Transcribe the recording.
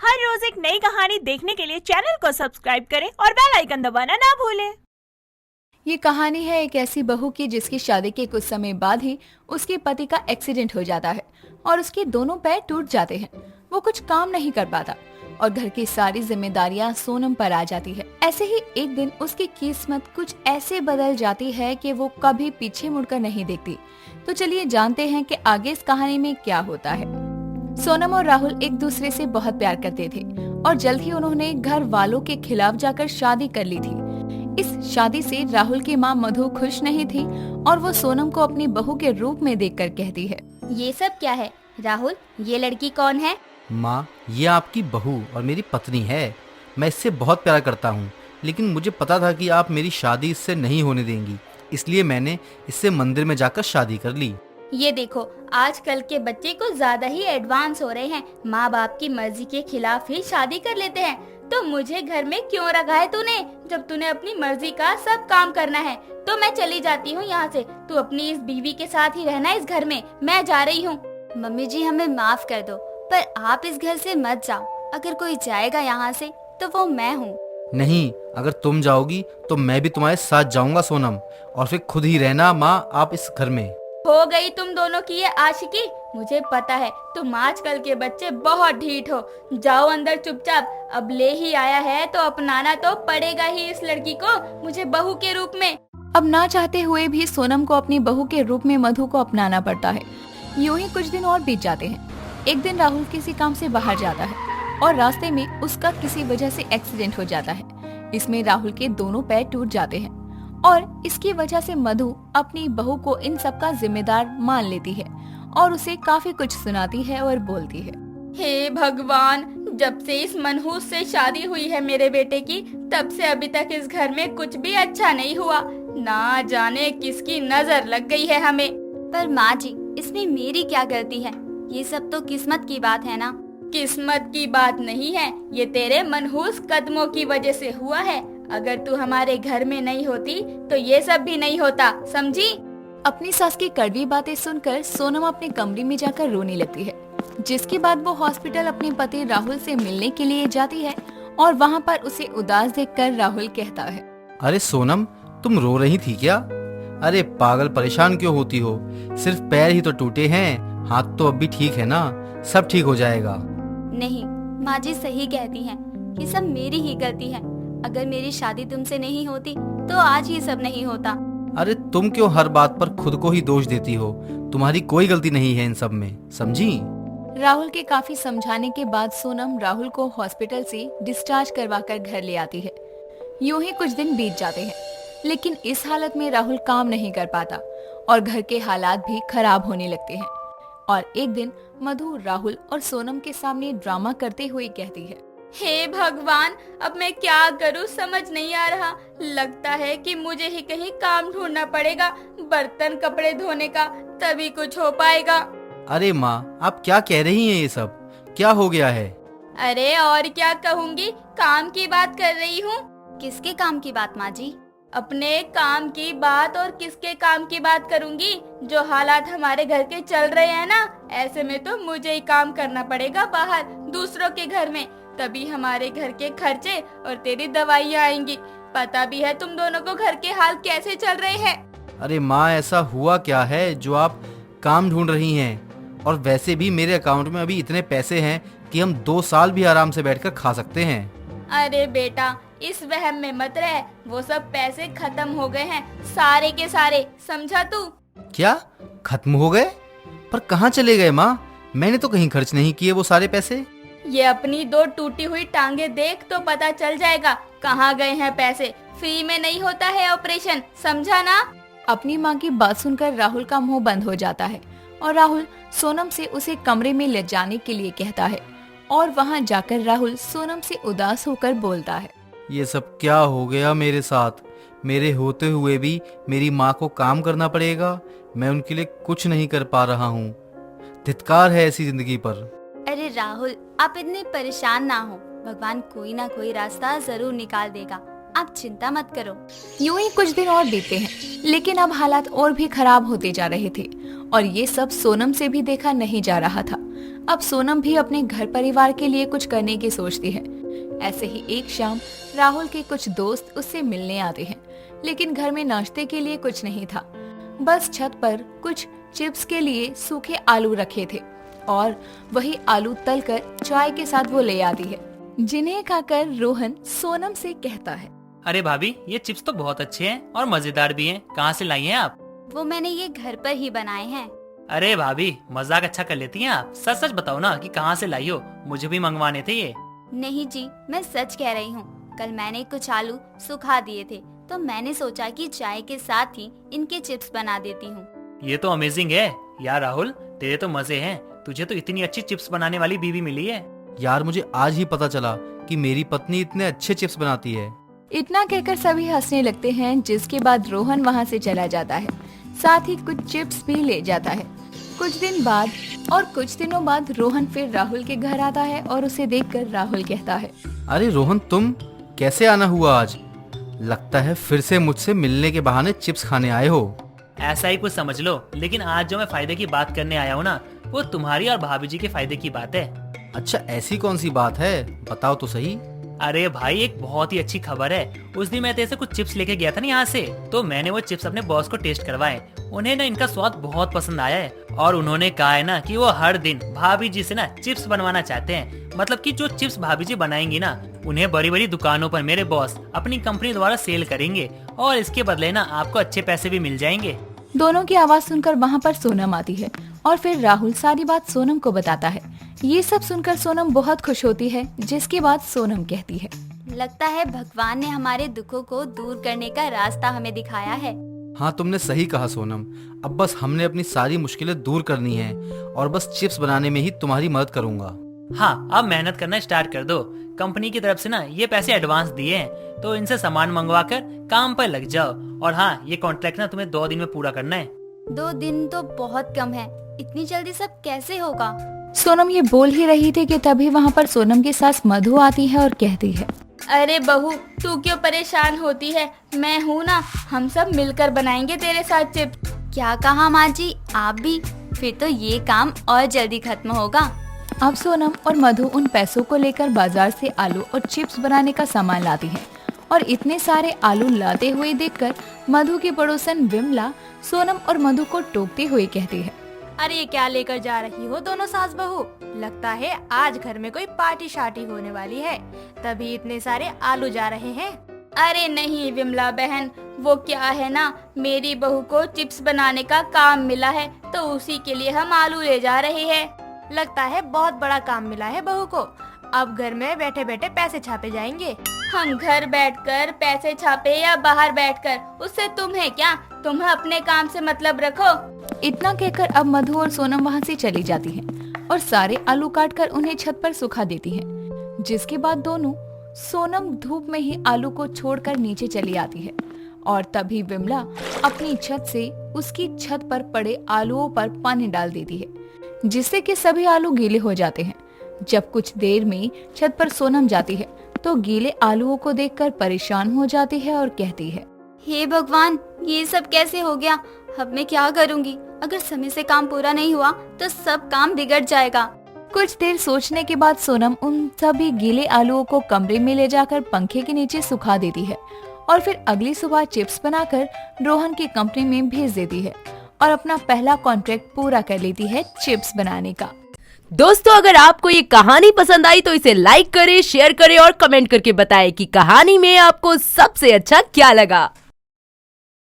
हर रोज एक नई कहानी देखने के लिए चैनल को सब्सक्राइब करें और बेल आइकन दबाना ना भूलें। ये कहानी है एक ऐसी बहू की जिसकी शादी के कुछ समय बाद ही उसके पति का एक्सीडेंट हो जाता है और उसके दोनों पैर टूट जाते हैं। वो कुछ काम नहीं कर पाता और घर की सारी जिम्मेदारियां सोनम पर आ जाती है। ऐसे ही एक दिन उसकी किस्मत कुछ ऐसे बदल जाती है कि वो कभी पीछे मुड़कर नहीं देखती। तो चलिए जानते हैं कि आगे इस कहानी में क्या होता है। सोनम और राहुल एक दूसरे से बहुत प्यार करते थे और जल्द ही उन्होंने घर वालों के खिलाफ जाकर शादी कर ली थी। इस शादी से राहुल की मां मधु खुश नहीं थी और वो सोनम को अपनी बहू के रूप में देखकर कहती है, ये सब क्या है राहुल? ये लड़की कौन है? माँ, ये आपकी बहू और मेरी पत्नी है। मैं इससे बहुत प्यार करता हूँ, लेकिन मुझे पता था कि आप मेरी शादी इससे नहीं होने देंगी, इसलिए मैंने इससे मंदिर में जाकर शादी कर ली। ये देखो, आजकल के बच्चे कुछ ज्यादा ही एडवांस हो रहे हैं। माँ बाप की मर्जी के खिलाफ ही शादी कर लेते हैं। तो मुझे घर में क्यों रखा है तूने? जब तूने अपनी मर्जी का सब काम करना है तो मैं चली जाती हूँ यहाँ से। तू अपनी इस बीवी के साथ ही रहना इस घर में। मैं जा रही हूँ। मम्मी जी, हमें माफ कर दो, पर आप इस घर से मत जाओ। अगर कोई जाएगा यहाँ से तो वो मैं हूँ। नहीं, अगर तुम जाओगी तो मैं भी तुम्हारे साथ जाऊंगा सोनम, और फिर खुद ही रहना माँ आप इस घर में। हो गई तुम दोनों की ये आशिकी। मुझे पता है तुम आजकल के बच्चे बहुत ढीठ हो। जाओ अंदर चुपचाप। अब ले ही आया है तो अपनाना तो पड़ेगा ही इस लड़की को, मुझे बहू के रूप में। अब ना चाहते हुए भी सोनम को अपनी बहू के रूप में मधु को अपनाना पड़ता है। यूं ही कुछ दिन और बीत जाते हैं। एक दिन राहुल किसी काम से बाहर जाता है और रास्ते में उसका किसी वजह से एक्सीडेंट हो जाता है। इसमें राहुल के दोनों पैर टूट जाते हैं और इसकी वजह से मधु अपनी बहू को इन सब का जिम्मेदार मान लेती है और उसे काफी कुछ सुनाती है और बोलती है, हे भगवान, जब से इस मनहूस से शादी हुई है मेरे बेटे की, तब से अभी तक इस घर में कुछ भी अच्छा नहीं हुआ। ना जाने किसकी नजर लग गई है हमें। पर माँ जी, इसमें मेरी क्या गलती है? ये सब तो किस्मत की बात है ना। किस्मत की बात नहीं है, ये तेरे मनहूस कदमों की वजह से हुआ है। अगर तू हमारे घर में नहीं होती तो ये सब भी नहीं होता, समझी? अपनी सास की कड़वी बातें सुनकर सोनम अपने कमरे में जाकर रोने लगती है, जिसके बाद वो हॉस्पिटल अपने पति राहुल से मिलने के लिए जाती है और वहाँ पर उसे उदास देखकर राहुल कहता है, अरे सोनम, तुम रो रही थी क्या? अरे पागल, परेशान क्यों होती हो? सिर्फ पैर ही तो टूटे हैं, हाथ तो अब भी ठीक है ना, सब ठीक हो जाएगा। नहीं, माँ जी सही कहती हैं, ये सब मेरी ही गलती है। अगर मेरी शादी तुमसे नहीं होती तो आज ये सब नहीं होता। अरे तुम क्यों हर बात पर खुद को ही दोष देती हो? तुम्हारी कोई गलती नहीं है इन सब में, समझी? राहुल के काफी समझाने के बाद सोनम राहुल को हॉस्पिटल से डिस्चार्ज करवाकर घर ले आती है। यूं ही कुछ दिन बीत जाते हैं, लेकिन इस हालत में राहुल काम नहीं कर पाता और घर के हालात भी खराब होने लगते हैं। और एक दिन मधु राहुल और सोनम के सामने ड्रामा करते हुए कहती है, हे भगवान, अब मैं क्या करूं समझ नहीं आ रहा। लगता है कि मुझे ही कहीं काम ढूंढना पड़ेगा, बर्तन कपड़े धोने का, तभी कुछ हो पाएगा। अरे माँ, आप क्या कह रही हैं? ये सब क्या हो गया है? अरे और क्या कहूँगी, काम की बात कर रही हूँ। किसके काम की बात माँ जी? अपने काम की बात। और किसके काम की बात करूँगी? जो हालात हमारे घर के चल रहे हैं ना, ऐसे में तो मुझे ही काम करना पड़ेगा बाहर दूसरों के घर में, तभी हमारे घर के खर्चे और तेरी दवाइयाँ आएंगी। पता भी है तुम दोनों को घर के हाल कैसे चल रहे हैं। अरे माँ, ऐसा हुआ क्या है जो आप काम ढूंढ रही हैं? और वैसे भी मेरे अकाउंट में अभी इतने पैसे हैं कि हम 2 साल भी आराम से बैठकर खा सकते हैं। अरे बेटा, इस वहम में मत रह। वो सब पैसे खत्म हो गए हैं, सारे के सारे, समझा तू? क्या खत्म हो गए? पर कहाँ चले गए माँ? मैंने तो कहीं खर्च नहीं किए वो सारे पैसे। ये अपनी 2 टूटी हुई टांगे देख तो पता चल जाएगा कहाँ गए हैं पैसे। फ्री में नहीं होता है ऑपरेशन, समझा ना? अपनी माँ की बात सुनकर राहुल का मुंह बंद हो जाता है और राहुल सोनम से उसे कमरे में ले जाने के लिए कहता है और वहाँ जाकर राहुल सोनम से उदास होकर बोलता है, ये सब क्या हो गया मेरे साथ? मेरे होते हुए भी मेरी माँ को काम करना पड़ेगा। मैं उनके लिए कुछ नहीं कर पा रहा हूँ। धिक्कार है ऐसी जिंदगी पर। अरे राहुल, आप इतने परेशान ना हो, भगवान कोई ना कोई रास्ता जरूर निकाल देगा, आप चिंता मत करो। यूं ही कुछ दिन और बीते हैं, लेकिन अब हालात और भी खराब होते जा रहे थे और ये सब सोनम से भी देखा नहीं जा रहा था। अब सोनम भी अपने घर परिवार के लिए कुछ करने की सोचती है। ऐसे ही एक शाम राहुल के कुछ दोस्त उससे मिलने आते हैं, लेकिन घर में नाश्ते के लिए कुछ नहीं था। बस छत पर कुछ चिप्स के लिए सूखे आलू रखे थे और वही आलू तलकर चाय के साथ वो ले आती है, जिन्हें खाकर रोहन सोनम से कहता है, अरे भाभी, ये चिप्स तो बहुत अच्छे हैं और मजेदार भी हैं। कहाँ से लाई हैं आप? वो मैंने ये घर पर ही बनाए हैं। अरे भाभी, मजाक अच्छा कर लेती हैं आप। सच सच बताओ ना कि कहाँ से लाई हो, मुझे भी मंगवाने थे ये। नहीं जी, मैं सच कह रही हूँ। कल मैंने कुछ आलू सुखा दिए थे, तो मैंने सोचा कि चाय के साथ ही इनके चिप्स बना देती हूँ। ये तो अमेजिंग है यार राहुल, तेरे तो मजे हैं। तुझे तो इतनी अच्छी चिप्स बनाने वाली बीवी मिली है। यार मुझे आज ही पता चला कि मेरी पत्नी इतने अच्छे चिप्स बनाती है। इतना कहकर सभी हंसने लगते हैं, जिसके बाद रोहन वहाँ से चला जाता है, साथ ही कुछ चिप्स भी ले जाता है। कुछ दिनों बाद रोहन फिर राहुल के घर आता है और उसे देखकर राहुल कहता है, अरे रोहन, तुम कैसे आना हुआ आज? लगता है फिर से मुझसे मिलने के बहाने चिप्स खाने आए हो। ऐसा ही कुछ समझ लो, लेकिन आज जो मैं फायदे की बात करने आया हूँ ना, वो तुम्हारी और भाभी जी के फायदे की बात है। अच्छा, ऐसी कौन सी बात है, बताओ तो सही। अरे भाई, एक बहुत ही अच्छी खबर है। उस दिन मैं तेरे से कुछ चिप्स लेके गया था ना यहाँ से, तो मैंने वो चिप्स अपने बॉस को टेस्ट करवाए। उन्हें ना इनका स्वाद बहुत पसंद आया है और उन्होंने कहा है ना कि वो हर दिन भाभी जी से ना चिप्स बनवाना चाहते हैं। मतलब कि जो चिप्स भाभी जी बनाएंगी ना, उन्हें बड़ी बड़ी दुकानों पर मेरे बॉस अपनी कंपनी द्वारा सेल करेंगे और इसके बदले ना आपको अच्छे पैसे भी मिल जाएंगे। दोनों की आवाज सुनकर वहाँ पर सोनम आती है और फिर राहुल सारी बात सोनम को बताता है। ये सब सुनकर सोनम बहुत खुश होती है, जिसके बाद सोनम कहती है, लगता है भगवान ने हमारे दुखों को दूर करने का रास्ता हमें दिखाया है। हाँ, तुमने सही कहा सोनम। अब बस हमने अपनी सारी मुश्किलें दूर करनी है और बस चिप्स बनाने में ही तुम्हारी मदद करूँगा। हाँ, अब मेहनत करना स्टार्ट कर दो। कंपनी की तरफ से ना ये पैसे एडवांस दिए हैं, तो इनसे सामान मंगवा कर काम पर लग जाओ। और हाँ, ये कॉन्ट्रैक्ट ना तुम्हें 2 दिन में पूरा करना है। 2 दिन तो बहुत कम है, इतनी जल्दी सब कैसे होगा? सोनम ये बोल ही रही थी कि तभी वहाँ पर सोनम की सास मधु आती है और कहती है, अरे बहू, तू क्यों परेशान होती है? मैं हूँ ना, हम सब मिलकर बनाएंगे तेरे साथ चिप्स। क्या कहा माँ जी, आप भी? फिर तो ये काम और जल्दी खत्म होगा। अब सोनम और मधु उन पैसों को लेकर बाजार से आलू और चिप्स बनाने का सामान लाती हैं और इतने सारे आलू लाते हुए देखकर मधु की पड़ोसन विमला सोनम और मधु को टोकते हुए कहती है, अरे ये क्या लेकर जा रही हो दोनों सास बहू? लगता है आज घर में कोई पार्टी शार्टी होने वाली है, तभी इतने सारे आलू जा रहे हैं। अरे नहीं विमला बहन, वो क्या है ना, मेरी बहू को चिप्स बनाने का काम मिला है, तो उसी के लिए हम आलू ले जा रहे हैं। लगता है बहुत बड़ा काम मिला है बहू को। अब घर में बैठे बैठे पैसे छापे जाएंगे। हम घर बैठकर पैसे छापे या बाहर बैठकर, उससे तुम्हें क्या? तुम अपने काम से मतलब रखो। इतना कहकर अब मधु और सोनम वहाँ से चली जाती हैं और सारे आलू काटकर उन्हें छत पर सुखा देती हैं। जिसके बाद दोनों सोनम धूप में ही आलू को छोड़कर नीचे चली आती है और तभी विमला अपनी छत से उसकी छत पर पड़े आलूओं पर पानी डाल देती है, जिससे कि सभी आलू गीले हो जाते हैं। जब कुछ देर में छत पर सोनम जाती है तो गीले आलूओं को देखकर परेशान हो जाती है और कहती है, हे भगवान, ये सब कैसे हो गया? अब मैं क्या करूँगी? अगर समय से काम पूरा नहीं हुआ तो सब काम बिगड़ जाएगा। कुछ देर सोचने के बाद सोनम उन सभी गीले आलूओं को कमरे में ले जाकर पंखे के नीचे सुखा देती है और फिर अगली सुबह चिप्स बनाकर रोहन की कंपनी में भेज देती है और अपना पहला कॉन्ट्रैक्ट पूरा कर लेती है चिप्स बनाने का। दोस्तों, अगर आपको ये कहानी पसंद आई तो इसे लाइक करें, शेयर करें और कमेंट करके बताएं कि कहानी में आपको सबसे अच्छा क्या लगा।